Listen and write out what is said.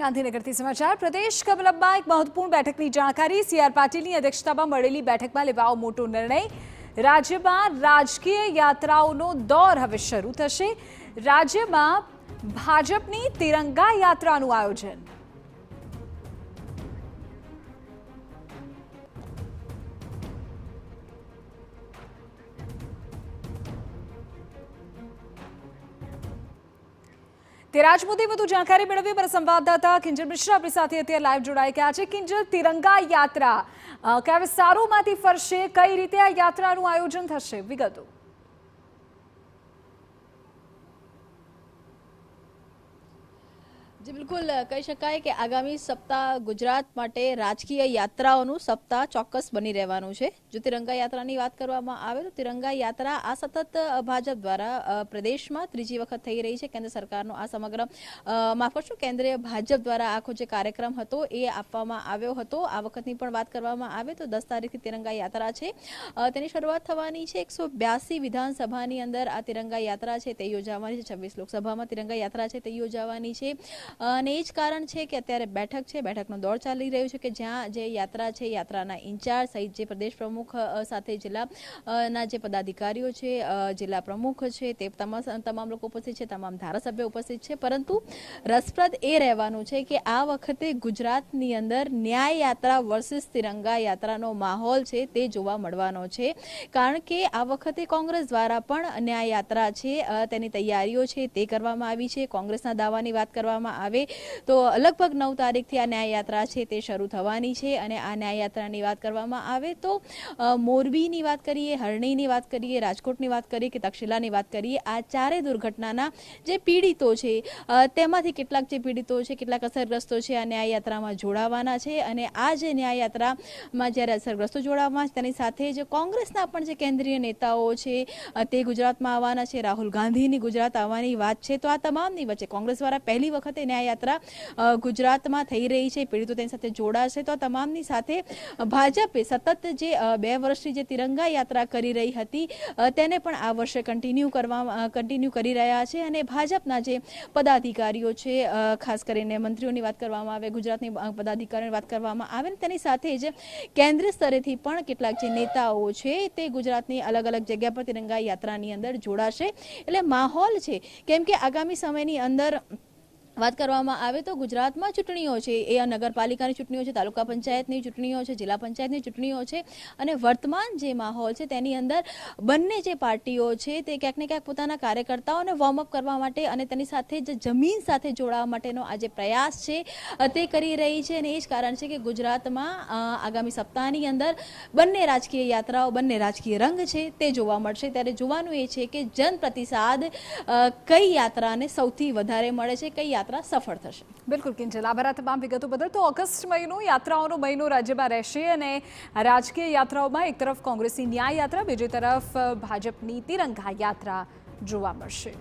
ગાંધીનગરથી સમાચાર પ્રદેશ કમલમમાં એક મહત્વપૂર્ણ બેઠકની જાણકારી સીઆર પાટીલની અધ્યક્ષતામાં મળેલી બેઠકમાં લેવાયો મોટો નિર્ણય રાજ્યમાં રાજકીય યાત્રાઓનો દોર હવે શરૂ થશે રાજ્યમાં ભાજપની તિરંગા યાત્રાનું આયોજન તેરાજ મુદ્દે વધુ જાણકારી મેળવી અમારા સંવાદદાતા કિંજલ મિશ્રા આપણી સાથે અત્યારે લાઈવ જોડાઈ ગયા છે। કિંજલ, તિરંગા યાત્રા કયા વિસ્તારોમાંથી ફરશે, કઈ રીતે આ યાત્રાનું આયોજન થશે, વિગતો? जी बिल्कुल कही शकाय कि आगामी सप्ताह गुजरात माटे राजकीय यात्राओनुं सप्ताह चौक्कस बनी रहेवानुं छे। जो तिरंगा यात्रानी वात करवामां आवे तो तिरंगा यात्रा आ सतत भाजप द्वारा प्रदेशमां त्रीजी वखत थई रही छे। केंद्र सरकारनो आ समग्र माफ करशो केंद्रीय भाजप द्वारा आखो जे कार्यक्रम हतो ए आपवामां आव्यो हतो। आ वखतनी पण वात करवामां आवे तो 10 तारीखथी तिरंगा यात्रा छे तेनी शरूआत थवानी छे। 182 विधानसभानी अंदर आ तिरंगा यात्रा छे ते योजावानी छे। 26 लोकसभामां तिरंगा यात्रा छे ते योजावानी छे અને એ જ કારણ છે કે અત્યારે બેઠક છે, બેઠકનો દોર ચાલી રહ્યો છે કે જ્યાં જે યાત્રા છે, યાત્રાના ઇન્ચાર્જ સહિત જે પ્રદેશ પ્રમુખ સાથે જિલ્લાના જે પદાધિકારીઓ છે, જિલ્લા પ્રમુખ છે, તે તમામ લોકો ઉપસ્થિત છે, તમામ ધારાસભ્યો ઉપસ્થિત છે। પરંતુ રસપ્રદ એ રહેવાનું છે કે આ વખતે ગુજરાતની અંદર ન્યાય યાત્રા વર્સિસ તિરંગા યાત્રાનો માહોલ છે તે જોવા મળવાનો છે। કારણ કે આ વખતે કોંગ્રેસ દ્વારા પણ ન્યાય યાત્રા છે તેની તૈયારીઓ છે તે કરવામાં આવી છે। કોંગ્રેસના દાવાની વાત કરવામાં આવે તો લગભગ 9 તારીખથી આ ન્યાય યાત્રા છે તે શરૂ થવાની છે। અને આ ન્યાય યાત્રાની વાત કરવામાં આવે તો મોરબીની વાત કરીએ, હરણીની વાત કરીએ, રાજકોટની વાત કરીએ કે તક્ષશિલાની વાત કરીએ, આ ચારે દુર્ઘટનાના જે પીડિતો છે તેમાંથી કેટલાક જે પીડિતો છે, કેટલાક અસરગ્રસ્તો છે આ ન્યાય યાત્રામાં જોડાવાના છે। અને આ જે ન્યાય યાત્રામાં જ્યારે અસરગ્રસ્તો જોડાવાના છે તેની સાથે જે કોંગ્રેસના પણ જે કેન્દ્રીય નેતાઓ છે તે ગુજરાતમાં આવવાના છે। રાહુલ ગાંધીની ગુજરાત આવવાની વાત છે। તો આ તમામની વચ્ચે કોંગ્રેસ દ્વારા પહેલી વખતે ન્યાય યાત્રા ગુજરાતમાં થઈ રહી છે, પીડિતો તેની સાથે જોડાશે। તો તમામની સાથે ભાજપે સતત જે 2 વર્ષથી જે તિરંગા યાત્રા કરી રહી હતી તેને પણ આ વર્ષે કન્ટિન્યુ કરી રહ્યા છે। અને ભાજપના જે પદાધિકારીઓ છે, ખાસ કરીને મંત્રીઓની વાત કરવામાં આવે, ગુજરાતની પદાધિકારીઓની વાત કરવામાં આવે ને તેની સાથે જ કેન્દ્રીય સ્તરેથી પણ કેટલાક જે નેતાઓ છે તે ગુજરાતની અલગ અલગ જગ્યા પર તિરંગા યાત્રાની અંદર જોડાશે। એટલે માહોલ છે કેમ કે આગામી સમયની અંદર વાત કરવામાં આવે તો ગુજરાતમાં ચૂંટણીઓ છે, એ નગરપાલિકાની ચૂંટણીઓ છે, તાલુકા પંચાયતની ચૂંટણીઓ છે, જિલ્લા પંચાયતની ચૂંટણીઓ છે। અને વર્તમાન જે માહોલ છે તેની અંદર બંને જે પાર્ટીઓ છે તે ક્યાંક ને ક્યાંક પોતાના કાર્યકર્તાઓને વોર્મઅપ કરવા માટે અને તેની સાથે જ જમીન સાથે જોડાવા માટેનો આ જે પ્રયાસ છે તે કરી રહી છે। અને એ જ કારણ છે કે ગુજરાતમાં આગામી સપ્તાહની અંદર બંને રાજકીય યાત્રાઓ, બંને રાજકીય રંગ છે તે જોવા મળશે। ત્યારે જોવાનું એ છે કે જન પ્રતિસાદ કઈ યાત્રાને સૌથી વધારે મળે છે, કઈ સફળ થશે। બિલકુલ કિંજલ, આભાર તમામ વિગતો બદલ। તો ઓગસ્ટ મહિનો યાત્રાઓનો મહિનો રાજ્યમાં રહેશે અને રાજકીય યાત્રાઓમાં એક તરફ કોંગ્રેસની ન્યાય યાત્રા, બીજી તરફ ભાજપની તિરંગા યાત્રા જોવા મળશે।